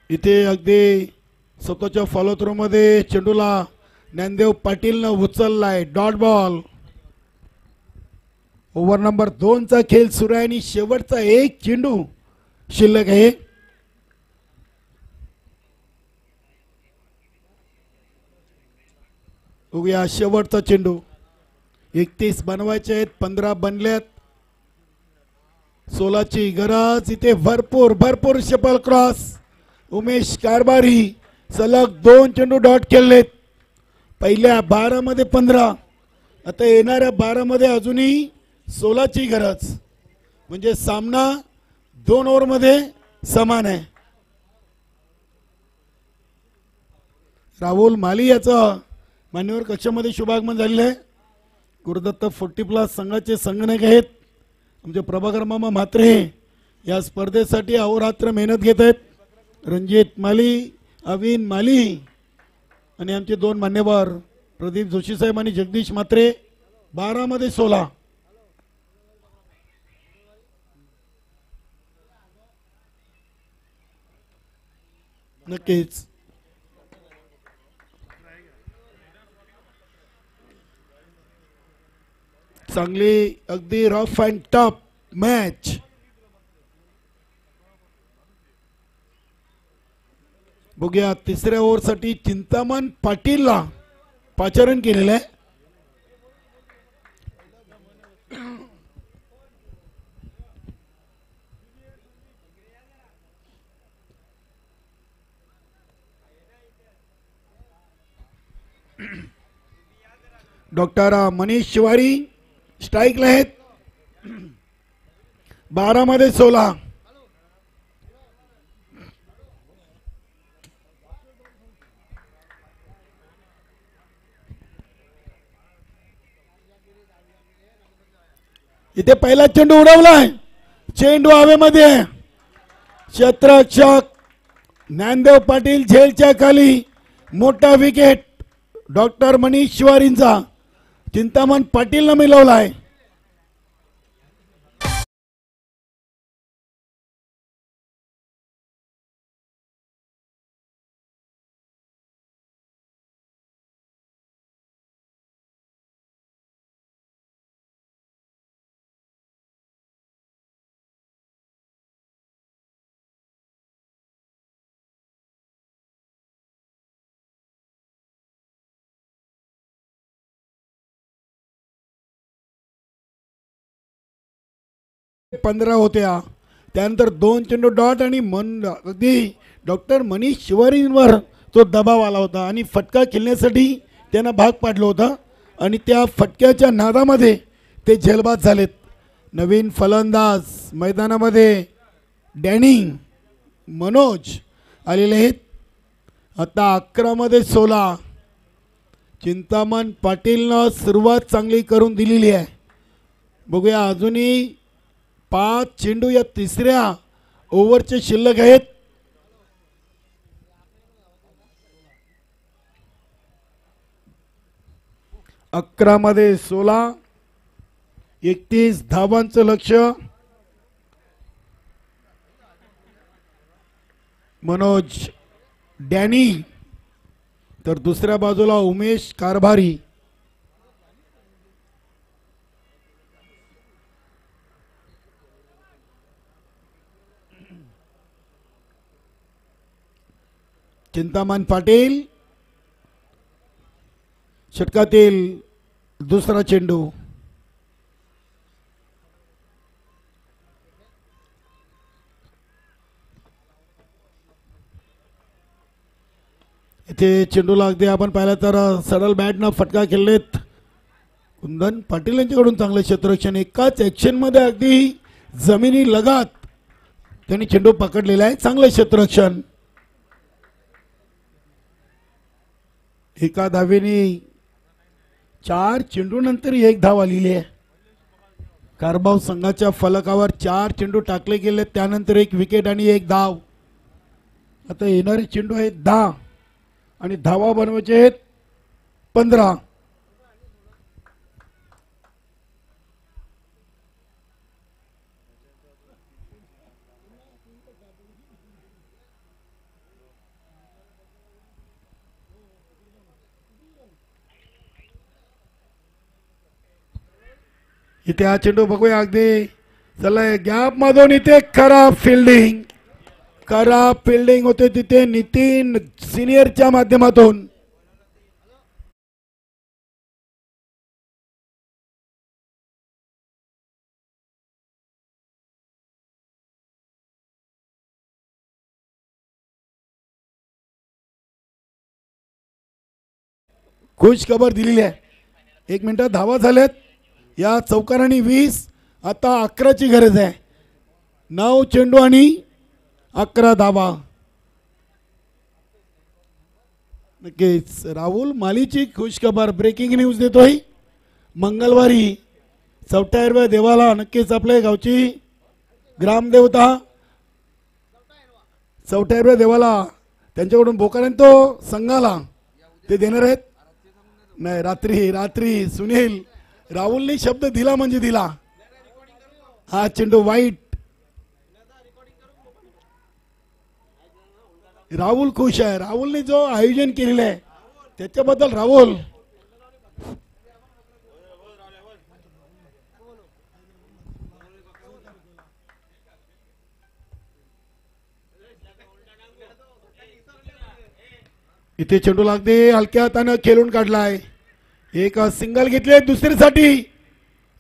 इथे अगदी स्वतःच्या फॉलो थ्रो मध्ये चेंडूला ज्ञानदेव पाटीलनं उचललाय. Dot ball. ओव्हर नंबर 2 चा खेळ सुरू आहे आणि शेवटचा एक चेंडू शिल्लक आहे. बघूया शेवटचा चेंडू. 31 बनवायचे आहेत, 15 बनल्यात. 16ची गरज इथे. भरपूर भरपूर शपल क्रॉस. उमेश कारभारी सलग 2 चेंडू डॉट खेळलेत. पहिल्या 12 मध्ये 15, आता येणाऱ्या 12 मध्ये अजूनही 16ची गरज. म्हणजे सामना 2 ओव्हर मध्ये समान आहे. राहुल माली याचं मान्यवर कक्षामध्ये शुभागमन झालेलं आहे. गुरुदत्त 40+ संघाचे संगणक आहेत आमचे प्रभाकर मामा म्हात्रे. या स्पर्धेसाठी अहोरात्र मेहनत घेत आहेत. रणजित माली, अविन माली आणि आमचे 2 मान्यवर प्रदीप जोशी साहेब आणि जगदीश म्हात्रे. 12 मध्ये 16. नक्कीच चांगली अगदी रफ अँड टफ मॅच. बघूया तिसऱ्या ओव्हरसाठी चिंतामण पाटीलला पाचारण केलेलं आहे. डॉक्टर मनीष शिवारी स्ट्राईकला आहेत. 12 मध्ये 16. इथे पहिला चेंडू उडवलाय. चेंडू हवेमध्ये. क्षेत्ररक्षक ज्ञानदेव पाटील झेलच्या खाली. मोठा विकेट डॉक्टर मनीष शिवारींचा चिंतामण पाटीलनं मिळवलाय. पंधरा होत्या. त्यानंतर 2 चेंडू डॉट आणि अगदी डॉक्टर मनीष शिवारींवर तो दबाव आला होता आणि फटका खेळण्यासाठी त्यांना भाग पाडलं होतं आणि त्या फटक्याच्या नादामध्ये ते झेलबाद झालेत. नवीन फलंदाज मैदानामध्ये डॅनी मनोज आलेले आहेत. आता 11 मध्ये 16. चिंतामण पाटीलनं सुरुवात चांगली करून दिलेली आहे. बघूया अजूनही 5 चेंडू या तिसऱ्या ओव्हरचे शिल्लक आहेत. अकरा मध्ये 16. 31 धावांचं लक्ष. मनोज डॅनी तर दुसऱ्या बाजूला उमेश कारभारी. चिंतामण पाटील षटकातील दुसरा चेंडू. इथे चेंडूला अगदी आपण पाहिलं तर सरळ बॅटनं फटका खेळलेत. कुंदन पाटील यांच्याकडून चांगलं क्षेत्ररक्षण. एकाच ऍक्शन मध्ये अगदी जमिनी लगात त्यांनी चेंडू पकडलेला आहे. चांगलं क्षेत्ररक्षण. एका धावेने 4 चेंडू नंतर 1 धाव आलेली आहे. कारभाव संघाच्या फलकावर 4 चेंडू टाकले गेले. त्यानंतर 1 विकेट आणि 1 धाव. आता येणारे चेंडू आहेत 10 आणि धावा बनवायचे आहेत 15. इथे हा चेंडू बघूया अगदी चला गॅप मधून इथे खराब फिल्डिंग होते तिथे नितीन सिनियरच्या माध्यमातून. खुश खबर दिलेली आहे. 1 मिनिटात धावा झाल्यात या चौकारांनी 20. आता 11ची गरज आहे. 9 चेंडू आणि 11 धावा. नक्कीच राहुल मालीची खुश खबर ब्रेकिंग न्यूज देतोय. मंगळवारी 74व्या देवाला नक्कीच आपल्या गावची ग्रामदेवता 74व्या देवाला त्यांच्याकडून बोकारेंतो संघाला ते देणार आहेत. नाही रात्री सुनील राहुलने शब्द दिला म्हणजे दिला. हा चेंडू वाईट. राहुल खुश आहे. राहुलने जो आयोजन केलेलं आहे त्याच्याबद्दल राहुल इथे चेंडू लागते हलक्या हाताने खेळून काढलाय. एक सिंगल घेतले दुसरीसाठी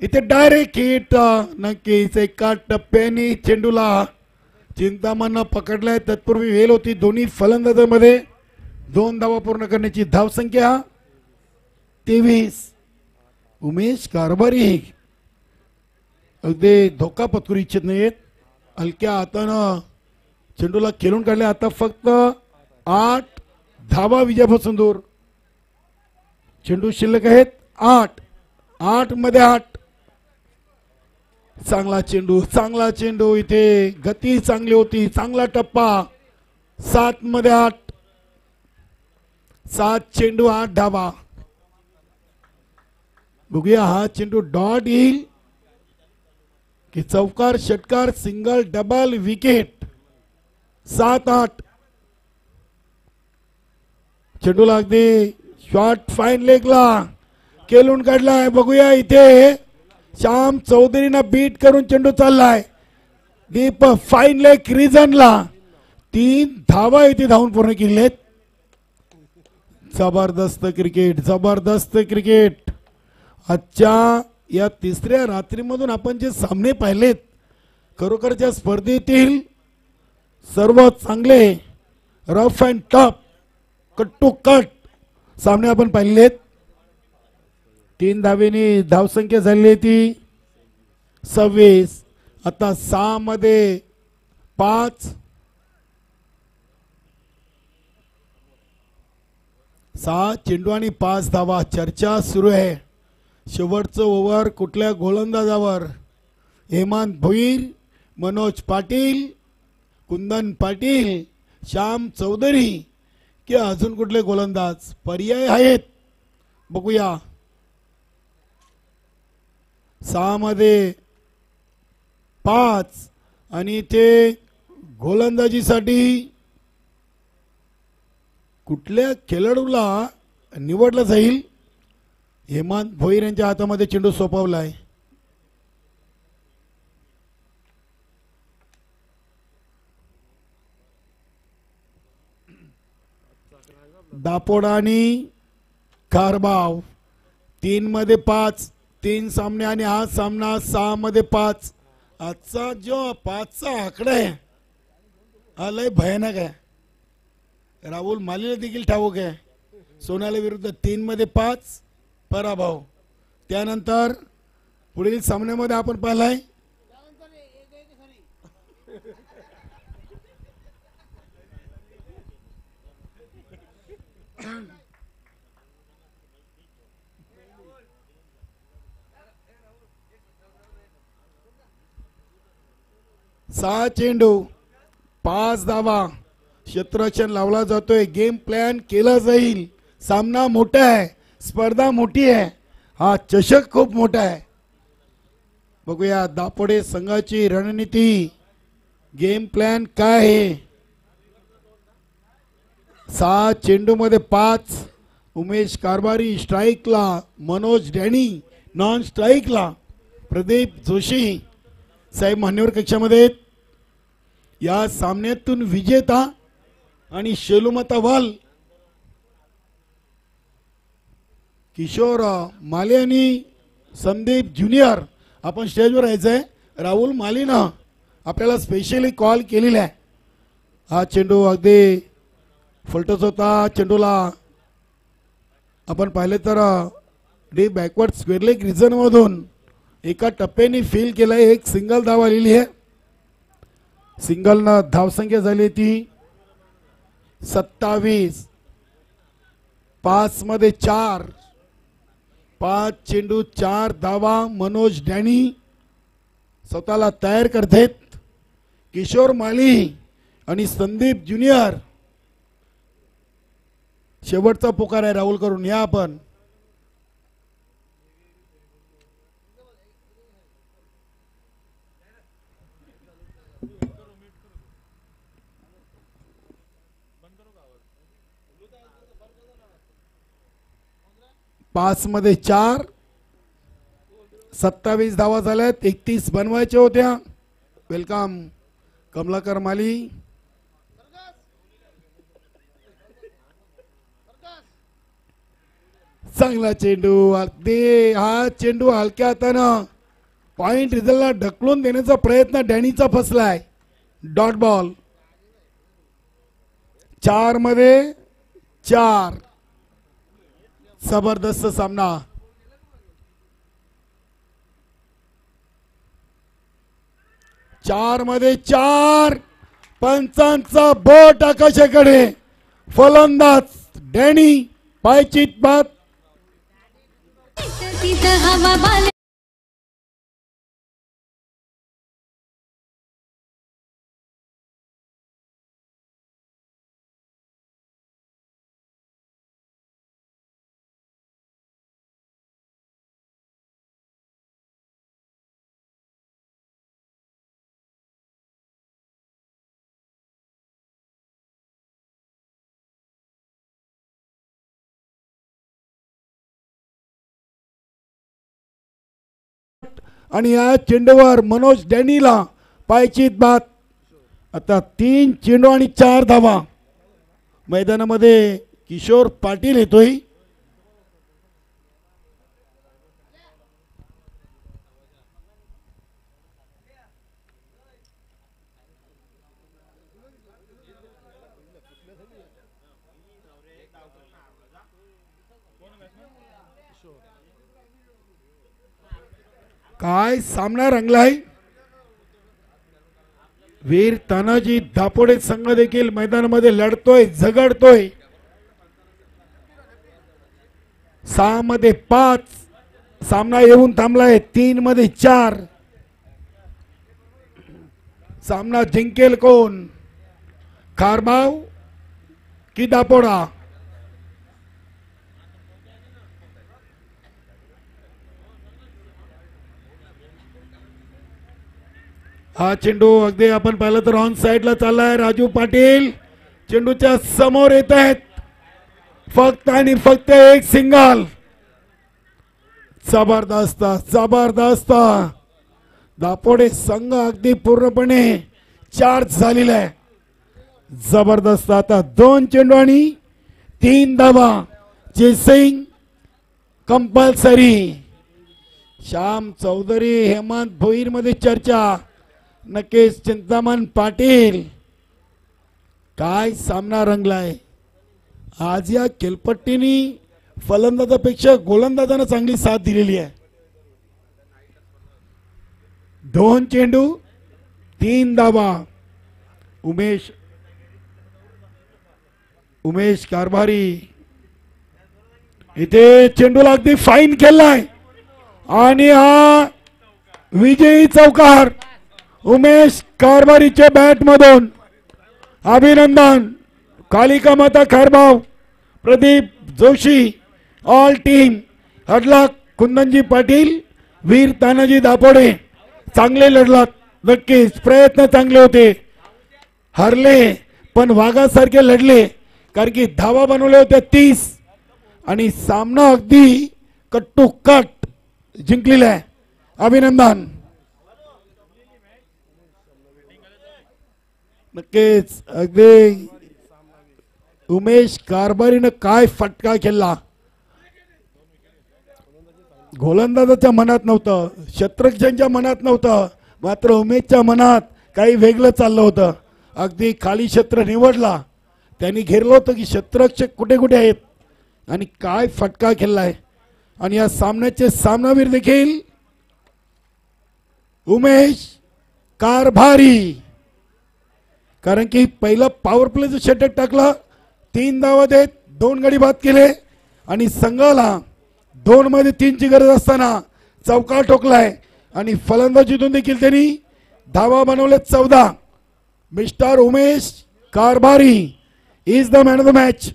इथे डायरेक्ट हिट. नक्कीच एका टप्प्याने चेंडूला चिंतामण पकडलाय. तत्पूर्वी वेल होती दोन्ही फलंदाजांमध्ये. 2 धावा पूर्ण करण्याची धावसंख्या 23. उमेश कारभारी अगदी धोका पत्करू इच्छित नाहीत. हलक्या हातानं चेंडूला खेळून काढले. आता फक्त 8 धावा विजयापासून दूर. चेंडू शिल्लक आहेत 8 मध्ये 8. चांगला चेंडू इथे गती चांगली होती. चांगला टप्पा. 7 मध्ये 8. 7 चेंडू 8 धावा. बघूया हा चेंडू डॉट येईल की चौकार षटकार सिंगल डबल विकेट. 7-8 चेंडूला अगदी शॉट फाईन लेगला खेळून काढलाय. बघूया इथे श्याम चौधरीना बीट करून चेंडू चाललाय डीप फाईन लेग रिजनला. 3 धावा इथे धावून पूर्ण केलेत. जबरदस्त क्रिकेट. आजच्या या तिसऱ्या रात्रीमधून आपण जे सामने पाहिलेत खरोखरच्या स्पर्धेतील सर्वात चांगले rough and tough cut to cut सामने आपण पाहिलेत. 3 धावेनी धावसंख्या झाली ती 26. आता 6 मध्ये 5. 6 चेंडू आणि 5 धावा. चर्चा सुरू आहे. शेवटचं ओव्हर कुठल्या गोलंदाजावर. हेमंत भोईर, मनोज पाटील, कुंदन पाटील, श्याम चौधरी की अजून कुठले गोलंदाज पर्याय आहेत बघूया. 6 मध्ये 5 आणि ते गोलंदाजीसाठी कुठल्या खेळाडूला निवडलं जाईल. हेमंत भोईर यांच्या हातामध्ये चेंडू सोपवलाय. दापोडा आणि कारबाव 3 मध्ये 5. 3 सामने आणि हा सामना 6 मध्ये 5. आजचा जो 5चा आकडा आहे हा लय भयानक आहे. राहुल मालीला देखील ठाऊक आहे. सोनाली विरुद्ध 3 मध्ये 5 पराभव. त्यानंतर पुढील सामन्यामध्ये आपण पाहिलाय सहा चेंडू 5 धावा. क्षेत्ररक्षण लावला जातोय. गेम प्लॅन केला जाईल. सामना मोठा आहे. स्पर्धा मोठी आहे. हा चषक खूप मोठा आहे. बघूया दापोडे संघाची रणनीती. गेम प्लॅन काय आहे. 6 चेंडू मध्ये 5. उमेश कारभारी स्ट्राईकला. मनोज डॅनी नॉन स्ट्राईकला. प्रदीप जोशी साहेब मान्यवर कक्षामध्ये या सामन्यातून विजेता आणि शेलुमता वाल किशोर माले आणि संदीप ज्युनियर आपण स्टेजवर यायचंय. राहुल मालीनं आपल्याला स्पेशली कॉल केलेला आहे. हा चेंडू अगदी फलटच होता. चेंडूला आपण पाहिले तर the backward square leg region मधून एका टप्प्याने फील केलाय. एक सिंगल धाव आलेली आहे. सिंगलनं धावसंख्या झाली ती 27. 5 मध्ये 4. 5 चेंडू 4 धावा. मनोज डॅनी स्वतःला तयार करतात. किशोर माली आणि संदीप ज्युनियर शेवटचा पुकार आहे. राहुल करून या आपण. पाच मध्ये 4. 27 धावा झाल्यात. 31 बनवायच्या होत्या. वेलकम कमलाकर माली. चांगला चेंडू. अगदी हा चेंडू हलक्या हातानं पॉइंट रिझल्टला ढकलून देण्याचा प्रयत्न डॅनीचा फसलाय. Dot ball. 4 मध्ये 4. जबरदस्त सामना. चार मध्ये 4. पंचांचा बोट आकाशाकडे. फलंदाज डॅनी पायचीत बाद. आणि या चेंडूवर मनोज डॅनीला पायचीत बाद. आता 3 चेंडू आणि 4 धावा. मैदानामध्ये किशोर पाटील येतोय. काय सामना रंगलाय. वीर तानाजी दापोडे संघ देखील मैदानामध्ये लढतोय, झगडतोय. 6 मध्ये 5 सामना येऊन थांबलाय. 3 मध्ये 4. सामना जिंकेल कोण, खारबाव की दापोडा. हा चेंडू अगदी आपण पाहिलं तर ऑन साइडला चाललाय. राजू पाटील चेंडूच्या समोर येत आहेत. फक्त आणि फक्त एक सिंगल. जबरदस्त जबरदस्त. दापोडे संघ अगदी पूर्णपणे चार्ज झालेला आहे. जबरदस्त. आता 2 चेंडू आणि 3 धावा. Chasing compulsory. श्याम चौधरी हेमंत भोईर मध्ये चर्चा. नकेश चिंतामण पाटील. काय सामना रंगलाय आज. या खेळपट्टीने फलंदाजापेक्षा गोलंदाजांना चांगली साथ दिलेली आहे. 2 चेंडू 3 धावा. उमेश कारभारी इथे चेंडूला अगदी फाईन केलाय आणि हा विजयी चौकार उमेश कारभारीच्या बॅट मधून. अभिनंदन. कालिका माता खारबाव, प्रदीप जोशी, ऑल टीम. हडला कुंदनजी पाटील, वीर तानाजी दापोडे चांगले लढलात. नक्कीच प्रयत्न चांगले होते. हरले पण वाघासारखे लढले. कारण की धावा बनवल्या होत्या 30 आणि सामना अगदी कट टू कट जिंकलेला आहे. अभिनंदन. नक्कीच अगदी उमेश कारभारीनं काय फटका केला. गोलंदाजाच्या मनात नव्हतं, शतरंजच्या मनात नव्हतं, मात्र उमेशच्या मनात काही वेगळं चाललं होतं. अगदी खाली क्षेत्र निवडला, त्यांनी घेरलं होतं की शतरक्षक कुठे कुठे आहेत आणि काय फटका खेळलाय. आणि या सामन्याचे सामनावीर देखील उमेश कारभारी, कारण की पहिलं पॉवर प्लेचं षटक टाकलं, 3 धावा देत 2 गडी बाद केले आणि संघाला 2 मध्ये 3 ची गरज असताना चौकार ठोकलाय आणि फलंदाजीतून देखील त्यांनी धावा बनवले 14. Mister Umesh Karbhari is the man of the match.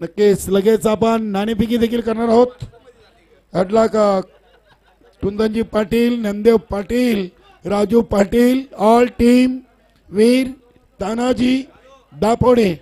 नक्कीच लगेच आपण नाणेफेकी देखील करणार आहोत. अडला का कुंदनजी पाटील, नंदेव पाटील, राजू पाटील, ऑल टीम, वीर तानाजी दापोडे.